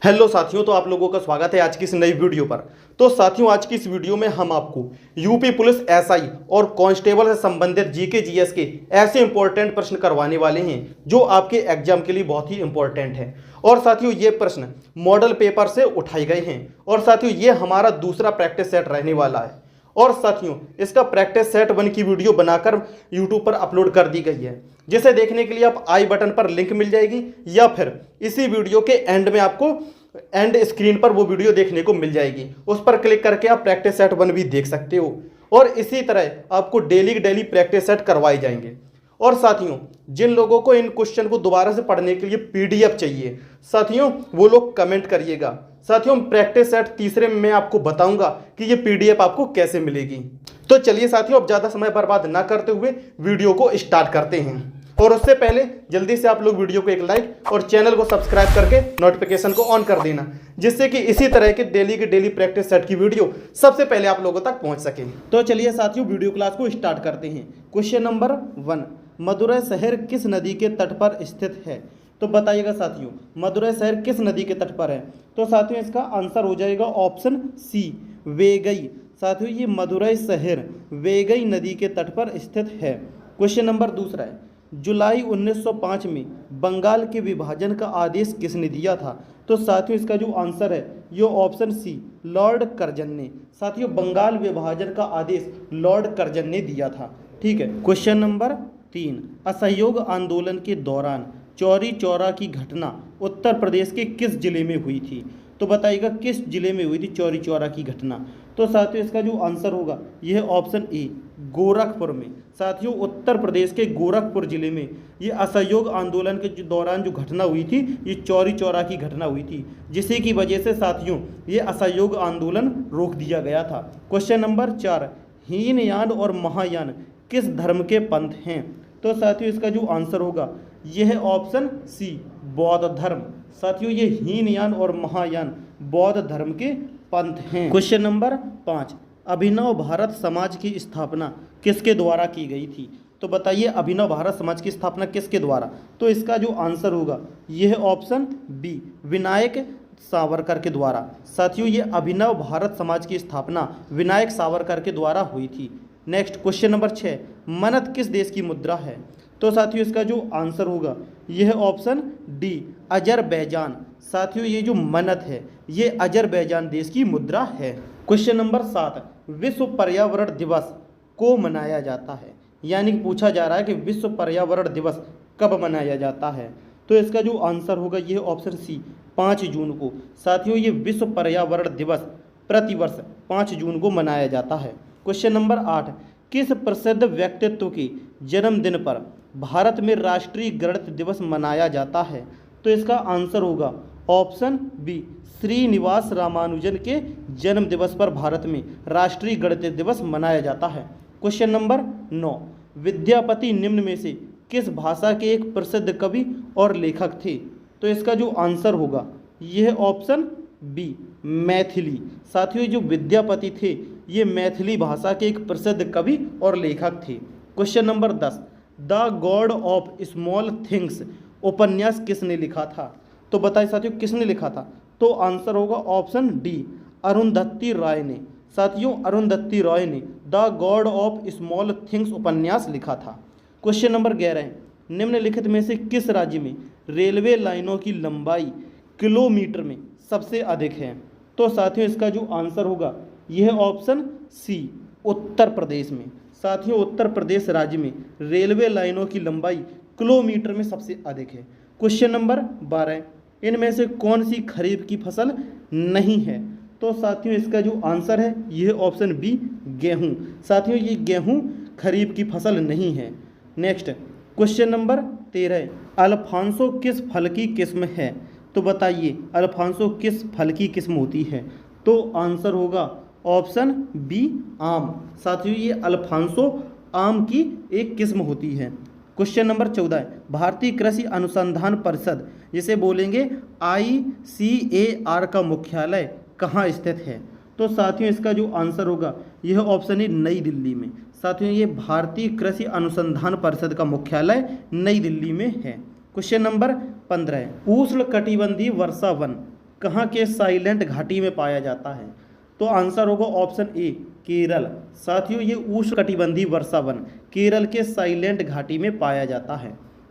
Hello साथियों, तो आप लोगों का स्वागत है आज की इस नई वीडियो पर। तो साथियों, आज की इस वीडियो में हम आपको यूपी पुलिस एसआई और कांस्टेबल से संबंधित जीके जीएस के ऐसे इंपॉर्टेंट प्रश्न करवाने वाले हैं जो आपके एग्जाम के लिए बहुत ही इंपॉर्टेंट है। और साथियों, ये प्रश्न मॉडल पेपर से उठाए गए हैं। और साथियों, ये हमारा दूसरा प्रैक्टिस सेट रहने वाला है। और साथियों, इसका प्रैक्टिस सेट 1 की वीडियो बनाकर यूट्यूब पर अपलोड कर दी गई है, जिसे देखने के लिए आप आई बटन पर लिंक मिल जाएगी या फिर इसी वीडियो के एंड में आपको एंड स्क्रीन पर वो वीडियो देखने को मिल जाएगी। उस पर क्लिक करके आप प्रैक्टिस सेट 1 भी देख सकते हो। और इसी तरह आपको डेली प्रैक्टिस सेट करवाए जाएंगे। और साथियों, जिन लोगों को इन क्वेश्चन को दोबारा से पढ़ने के लिए पीडीएफ चाहिए, साथियों वो लोग कमेंट करिएगा। साथियों, प्रैक्टिस सेट तीसरे में मैं आपको बताऊंगा कि ये पीडीएफ आपको कैसे मिलेगी। तो चलिए साथियों, अब ज़्यादा समय बर्बाद ना करते हुए वीडियो को स्टार्ट करते हैं। और उससे पहले जल्दी से आप लोग वीडियो को एक लाइक और चैनल को सब्सक्राइब करके नोटिफिकेशन को ऑन कर देना, जिससे कि इसी तरह के डेली प्रैक्टिस सेट की वीडियो सबसे पहले आप लोगों तक पहुंच सके। तो चलिए साथियों, वीडियो क्लास को स्टार्ट करते हैं। क्वेश्चन नंबर 1, मदुरै शहर किस नदी के तट पर स्थित है? तो बताइएगा साथियों, मदुरै शहर किस नदी के तट पर है? तो साथियों, इसका आंसर हो जाएगा ऑप्शन सी, वेगई। साथियों, ये मदुरै शहर वेगई नदी के तट पर स्थित है। क्वेश्चन नंबर 2 है, जुलाई 1905 में बंगाल के विभाजन का आदेश किसने दिया था? तो साथियों, इसका जो आंसर है ये ऑप्शन सी, लॉर्ड कर्जन ने। साथियों, बंगाल विभाजन का आदेश लॉर्ड कर्जन ने दिया था। ठीक है। क्वेश्चन नंबर 3, असहयोग आंदोलन के दौरान चौरी चौरा की घटना उत्तर प्रदेश के किस जिले में हुई थी? तो बताइएगा किस जिले में हुई थी चौरी चौरा की घटना? तो साथियों, इसका जो आंसर होगा यह ऑप्शन ए, गोरखपुर में। साथियों, उत्तर प्रदेश के गोरखपुर जिले में ये असहयोग आंदोलन के दौरान जो घटना हुई थी, ये चौरी चौरा की घटना हुई थी, जिससे की वजह से साथियों ये असहयोग आंदोलन रोक दिया गया था। क्वेश्चन नंबर 4, हीनयान और महायान किस धर्म के पंथ हैं? तो साथियों, इसका जो आंसर होगा यह है ऑप्शन सी, बौद्ध धर्म। साथियों, ये हीनयान और महायान बौद्ध धर्म के पंथ हैं। क्वेश्चन नंबर 5, अभिनव भारत समाज की स्थापना किसके द्वारा की गई थी? तो बताइए, अभिनव भारत समाज की स्थापना किसके द्वारा? तो इसका जो आंसर होगा यह ऑप्शन बी, विनायक सावरकर के द्वारा। साथियों, ये अभिनव भारत समाज की स्थापना विनायक सावरकर के द्वारा हुई थी। नेक्स्ट क्वेश्चन नंबर 6, मन्नत किस देश की मुद्रा है? तो साथियों, इसका जो आंसर होगा यह ऑप्शन डी, अजरबैजान। साथियों, ये जो मन्नत है ये अजरबैजान देश की मुद्रा है। क्वेश्चन नंबर 7, विश्व पर्यावरण दिवस को मनाया जाता है? यानी कि पूछा जा रहा है कि विश्व पर्यावरण दिवस कब मनाया जाता है? तो इसका जो आंसर होगा यह ऑप्शन सी, 5 जून को। साथियों, ये विश्व पर्यावरण दिवस प्रतिवर्ष 5 जून को मनाया जाता है। क्वेश्चन नंबर 8, किस प्रसिद्ध व्यक्तित्व के जन्मदिन पर भारत में राष्ट्रीय गणित दिवस मनाया जाता है? तो इसका आंसर होगा ऑप्शन बी, श्रीनिवास रामानुजन के जन्म दिवस पर भारत में राष्ट्रीय गणित दिवस मनाया जाता है। क्वेश्चन नंबर 9, विद्यापति निम्न में से किस भाषा के एक प्रसिद्ध कवि और लेखक थे? तो इसका जो आंसर होगा यह ऑप्शन बी, मैथिली। साथियों, जो विद्यापति थे ये मैथिली भाषा के एक प्रसिद्ध कवि और लेखक थे। Question number 10, the God of small things उपन्यास किसने लिखा था? तो बताइए साथियों, किसने लिखा था? तो आंसर होगा ऑप्शन डी, अरुंधति राय ने। साथियों, अरुंधति राय ने the God of small things उपन्यास लिखा था। क्वेश्चन नंबर 11, निम्नलिखित में से किस राज्य में रेलवे लाइनों की लंबाई किलोमीटर में सबसे अधिक है? तो साथियों, इसका जो आंसर होगा यह ऑप्शन सी, उत्तर प्रदेश में। साथियों, उत्तर प्रदेश राज्य में रेलवे लाइनों की लंबाई किलोमीटर में सबसे अधिक है। क्वेश्चन नंबर 12, इनमें से कौन सी खरीफ की फसल नहीं है? तो साथियों, इसका जो आंसर है यह ऑप्शन बी, गेहूं। साथियों, ये गेहूं खरीफ की फसल नहीं है। नेक्स्ट क्वेश्चन नंबर 13, अल्फांसो किस फल की किस्म है? तो बताइए, अल्फांसो किस फल की किस्म होती है? तो आंसर होगा ऑप्शन बी, आम। साथियों, ये अल्फांसो आम की एक किस्म होती है। क्वेश्चन नंबर 14, भारतीय कृषि अनुसंधान परिषद जिसे बोलेंगे ICAR का मुख्यालय कहाँ स्थित है? तो साथियों, इसका जो आंसर होगा यह ऑप्शन है नई दिल्ली में। साथियों, ये भारतीय कृषि अनुसंधान परिषद का मुख्यालय नई दिल्ली में है। क्वेश्चन नंबर 15, उष्णकटिबंधीय वर्षा वन कहाँ के साइलेंट घाटी में पाया जाता है? तो आंसर होगा ऑप्शन ए केरल। साथियों ये उष्णकटिबंधीय वर्षा वन केरल के साइलेंट घाटी में पाया जाता है।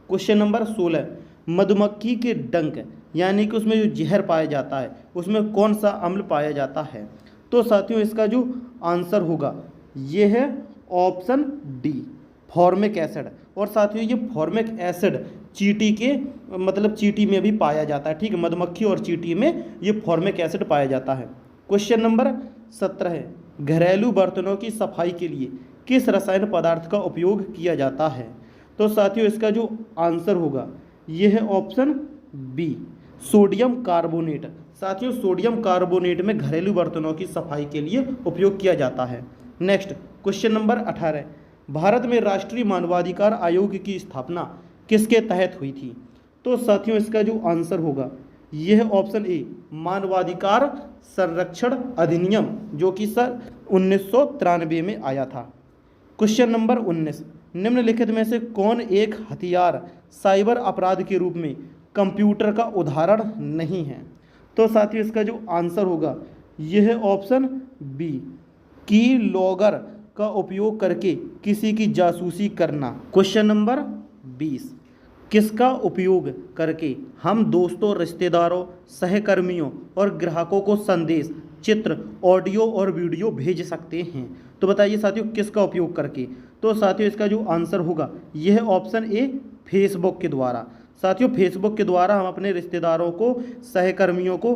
क्वेश्चन नंबर 16, मधुमक्खी के डंक यानी कि उसमें जो जहर पाया जाता है उसमें कौन सा अम्ल पाया जाता है? तो साथियों इसका जो आंसर होगा ये है ऑप्शन डी फॉर्मिक एसिड। और साथियों ये फॉर्मिक एसिड चींटी के चींटी में भी पाया जाता है। ठीक है, मधुमक्खी और चींटी में ये फॉर्मिक एसिड पाया जाता है। क्वेश्चन नंबर 17 है, घरेलू बर्तनों की सफाई के लिए किस रसायन पदार्थ का उपयोग किया जाता है? तो साथियों इसका जो आंसर होगा यह है ऑप्शन बी सोडियम कार्बोनेट। साथियों सोडियम कार्बोनेट में घरेलू बर्तनों की सफाई के लिए उपयोग किया जाता है। नेक्स्ट क्वेश्चन नंबर 18, भारत में राष्ट्रीय मानवाधिकार आयोग की स्थापना किसके तहत हुई थी? तो साथियों इसका जो आंसर होगा यह है ऑप्शन ए मानवाधिकार संरक्षण अधिनियम, जो कि सर 1993 में आया था। क्वेश्चन नंबर 19, निम्नलिखित में से कौन एक हथियार साइबर अपराध के रूप में कंप्यूटर का उदाहरण नहीं है? तो साथियों इसका जो आंसर होगा यह है ऑप्शन बी की लॉगर का उपयोग करके किसी की जासूसी करना। क्वेश्चन नंबर 20, किसका उपयोग करके हम दोस्तों, रिश्तेदारों, सहकर्मियों और ग्राहकों को संदेश, चित्र, ऑडियो और वीडियो भेज सकते हैं? तो बताइए साथियों किसका उपयोग करके? तो साथियों इसका जो आंसर होगा यह ऑप्शन ए फेसबुक के द्वारा। साथियों फेसबुक के द्वारा हम अपने रिश्तेदारों को, सहकर्मियों को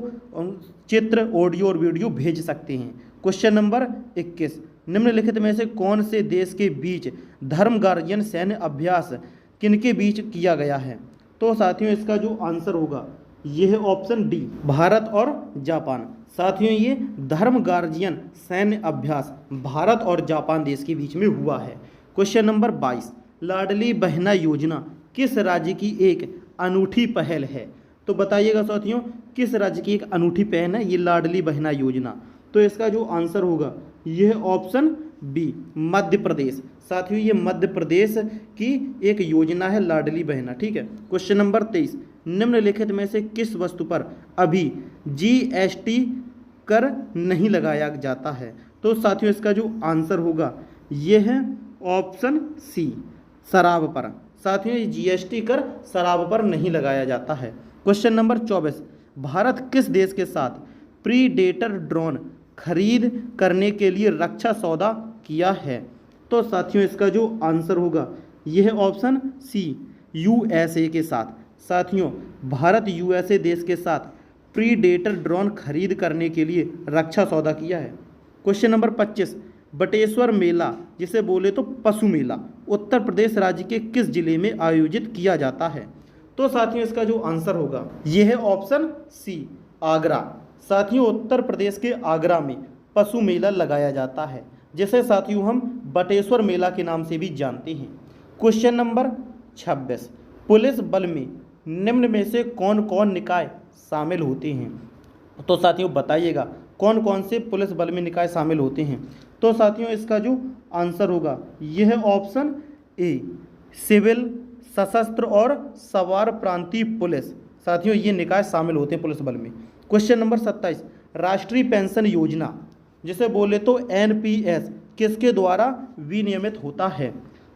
चित्र, ऑडियो और वीडियो भेज सकते हैं। क्वेश्चन नंबर 21, निम्नलिखित में से कौन से देश के बीच धर्म गार्जियन सैन्य अभ्यास किनके बीच किया गया है? तो साथियों इसका जो आंसर होगा यह है ऑप्शन डी भारत और जापान। साथियों ये धर्म गार्जियन सैन्य अभ्यास भारत और जापान देश के बीच में हुआ है। क्वेश्चन नंबर 22, लाडली बहना योजना किस राज्य की एक अनूठी पहल है? तो बताइएगा साथियों किस राज्य की एक अनूठी पहल है ये लाडली बहना योजना? तो इसका जो आंसर होगा यह ऑप्शन बी मध्य प्रदेश। साथियों ये मध्य प्रदेश की एक योजना है लाडली बहना। ठीक है। क्वेश्चन नंबर 23, निम्नलिखित में से किस वस्तु पर अभी जीएसटी कर नहीं लगाया जाता है? तो साथियों इसका जो आंसर होगा यह है ऑप्शन सी शराब पर। साथियों ये जीएसटी कर शराब पर नहीं लगाया जाता है। क्वेश्चन नंबर 24, भारत किस देश के साथ प्रीडेटर ड्रोन खरीद करने के लिए रक्षा सौदा किया है? तो साथियों इसका जो आंसर होगा यह है ऑप्शन सी यूएसए के साथ। साथियों भारत यूएसए देश के साथ प्रीडेटर ड्रोन खरीद करने के लिए रक्षा सौदा किया है। क्वेश्चन नंबर 25, बटेश्वर मेला जिसे बोले तो पशु मेला उत्तर प्रदेश राज्य के किस जिले में आयोजित किया जाता है? तो साथियों इसका जो आंसर होगा यह है ऑप्शन सी आगरा। साथियों उत्तर प्रदेश के आगरा में पशु मेला लगाया जाता है जिसे साथियों हम बटेश्वर मेला के नाम से भी जानते हैं। क्वेश्चन नंबर 26, पुलिस बल में निम्न में से कौन कौन निकाय शामिल होते हैं? तो साथियों बताइएगा कौन कौन से पुलिस बल में निकाय शामिल होते हैं? तो साथियों इसका जो आंसर होगा यह है ऑप्शन ए सिविल, सशस्त्र और सवार प्रांतीय पुलिस। साथियों ये निकाय शामिल होते हैं पुलिस बल में। क्वेश्चन नंबर 27, राष्ट्रीय पेंशन योजना जिसे बोले तो एनपीएस किसके द्वारा विनियमित होता है?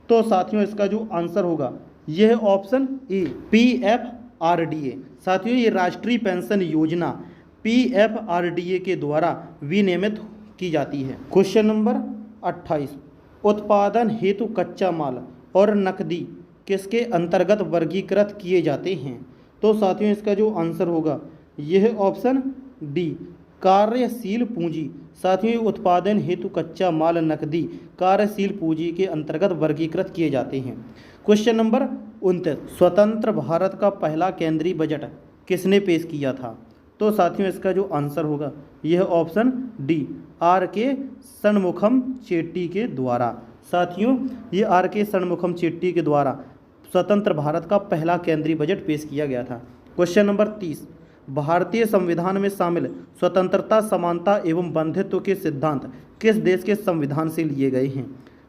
तो साथियों इसका जो आंसर होगा यह है ऑप्शन ए पीएफआरडीए। साथियों ये राष्ट्रीय पेंशन योजना पीएफआरडीए के द्वारा विनियमित की जाती है। क्वेश्चन नंबर 28, उत्पादन हेतु कच्चा माल और नकदी किसके अंतर्गत वर्गीकृत किए जाते हैं? तो साथियों इसका जो आंसर होगा यह है ऑप्शन डी कार्यशील पूंजी। साथियों उत्पादन हेतु कच्चा माल नकदी कार्यशील पूंजी के अंतर्गत वर्गीकृत किए जाते हैं। क्वेश्चन नंबर 29, स्वतंत्र भारत का पहला केंद्रीय बजट किसने पेश किया था? तो साथियों इसका जो आंसर होगा यह option D R K. Shanmukham Chetty के द्वारा। साथियों ये आर.के. षणमुखम चेट्टी के द्वारा स्वतंत्र भारत का पहला केंद्रीय बजट पेश किया गया था। क्वेश्चन नंबर 30, भारतीय संविधान में शामिल स्वतंत्रता, समानता एवं बंधुत्व के सिद्धांत किस देश के संविधान से लिए गए हैं?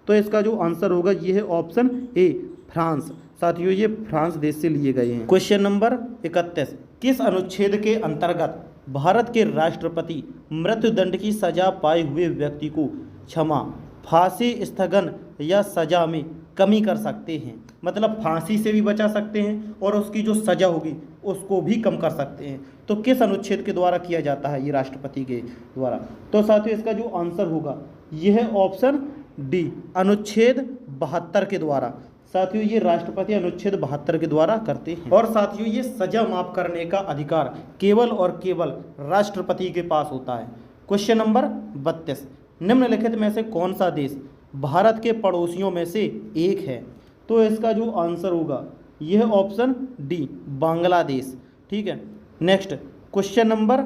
तो इसका जो आंसर होगा यह है ऑप्शन ए फ्रांस। साथियों ये फ्रांस देश से लिए गए हैं। क्वेश्चन नंबर 31, किस अनुच्छेद के अंतर्गत भारत के राष्ट्रपति मृत्युदंड की सजा पाए हुए व्यक्ति को क्षमा, फांसी स्थगन या सजा में कमी कर सकते हैं। मतलब फांसी से भी बचा सकते हैं और उसकी जो सजा होगी उसको भी कम कर सकते हैं। तो किस अनुच्छेद के द्वारा किया जाता है ये राष्ट्रपति के द्वारा? तो साथियों इसका जो आंसर होगा यह ऑप्शन डी, अनुच्छेद 72 के द्वारा। साथियों ये राष्ट्रपति अनुच्छेद 72 के द्वारा करते हैं। और साथियों ये सजा माफ करने का अधिकार केवल और केवल राष्ट्रपति के पास होता है। क्वेश्चन नंबर 32, निम्नलिखित में से कौन सा देश भारत के पड़ोसियों में से एक है? तो इसका जो आंसर होगा यह ऑप्शन डी, बांग्लादेश। ठीक है। नेक्स्ट क्वेश्चन नंबर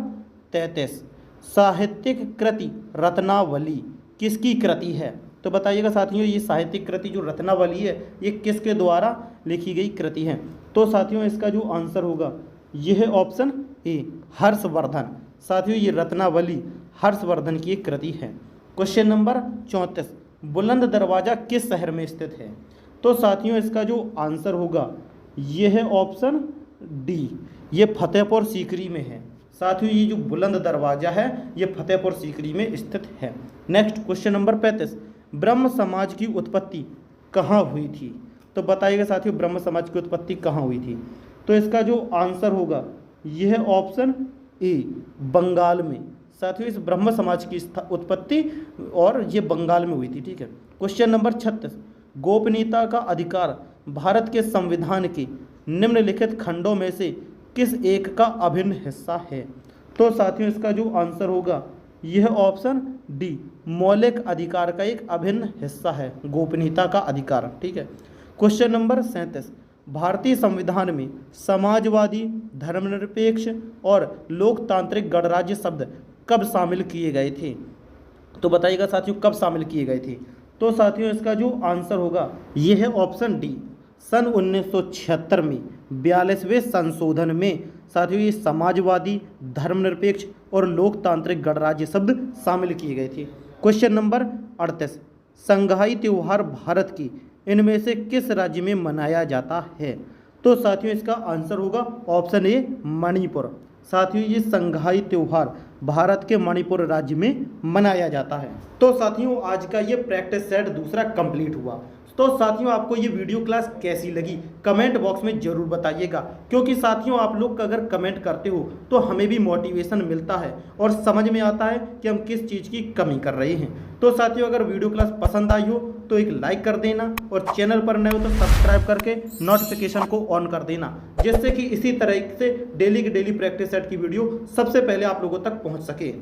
33, साहित्यिक कृति रत्नावली किसकी कृति है? तो बताइएगा साथियों ये साहित्यिक कृति जो रत्नावली है ये किसके द्वारा लिखी गई कृति है? तो साथियों इसका जो आंसर होगा यह ऑप्शन ए, हर्षवर्धन। साथियों ये रत्नावली हर्षवर्धन की एक कृति है। क्वेश्चन नंबर 34, बुलंद दरवाज़ा किस शहर में स्थित है? तो साथियों इसका जो आंसर होगा यह ऑप्शन डी, ये फतेहपुर सीकरी में है। साथियों ये जो बुलंद दरवाज़ा है ये फतेहपुर सीकरी में स्थित है। नेक्स्ट क्वेश्चन नंबर 35, ब्रह्म समाज की उत्पत्ति कहाँ हुई थी? तो बताइएगा साथियों ब्रह्म समाज की उत्पत्ति कहाँ हुई थी? तो इसका जो आंसर होगा यह ऑप्शन ए, बंगाल में। साथियों इस ब्रह्म समाज की उत्पत्ति और ये बंगाल में हुई थी। ठीक है। क्वेश्चन नंबर 36, गोपनीयता का अधिकार भारत के संविधान के निम्नलिखित खंडों में से किस एक का अभिन्न हिस्सा है? तो साथियों इसका जो आंसर होगा यह ऑप्शन डी, मौलिक अधिकार का एक अभिन्न हिस्सा है गोपनीयता का अधिकार। ठीक है। क्वेश्चन नंबर 37, भारतीय संविधान में समाजवादी, धर्मनिरपेक्ष और लोकतांत्रिक गणराज्य शब्द कब शामिल किए गए थे? तो बताइएगा साथियों कब शामिल किए गए थे? तो साथियों इसका जो आंसर होगा यह है ऑप्शन डी, सन 1976 में 42वें संशोधन में साथियों ये समाजवादी, धर्मनिरपेक्ष और लोकतांत्रिक गणराज्य शब्द शामिल किए गए थे। क्वेश्चन नंबर 38, संघाई त्योहार भारत की इनमें से किस राज्य में मनाया जाता है? तो साथियों इसका आंसर होगा ऑप्शन ए, मणिपुर। साथियों ये संघाई त्योहार भारत के मणिपुर राज्य में मनाया जाता है। तो साथियों आज का ये प्रैक्टिस सेट दूसरा कंप्लीट हुआ। तो साथियों आपको ये वीडियो क्लास कैसी लगी कमेंट बॉक्स में ज़रूर बताइएगा, क्योंकि साथियों आप लोग अगर कमेंट करते हो तो हमें भी मोटिवेशन मिलता है और समझ में आता है कि हम किस चीज़ की कमी कर रहे हैं। तो साथियों अगर वीडियो क्लास पसंद आई हो तो एक लाइक कर देना और चैनल पर नए हो तो सब्सक्राइब करके नोटिफिकेशन को ऑन कर देना, जिससे कि इसी तरह से डेली की डेली प्रैक्टिस सेट की वीडियो सबसे पहले आप लोगों तक पहुँच सके।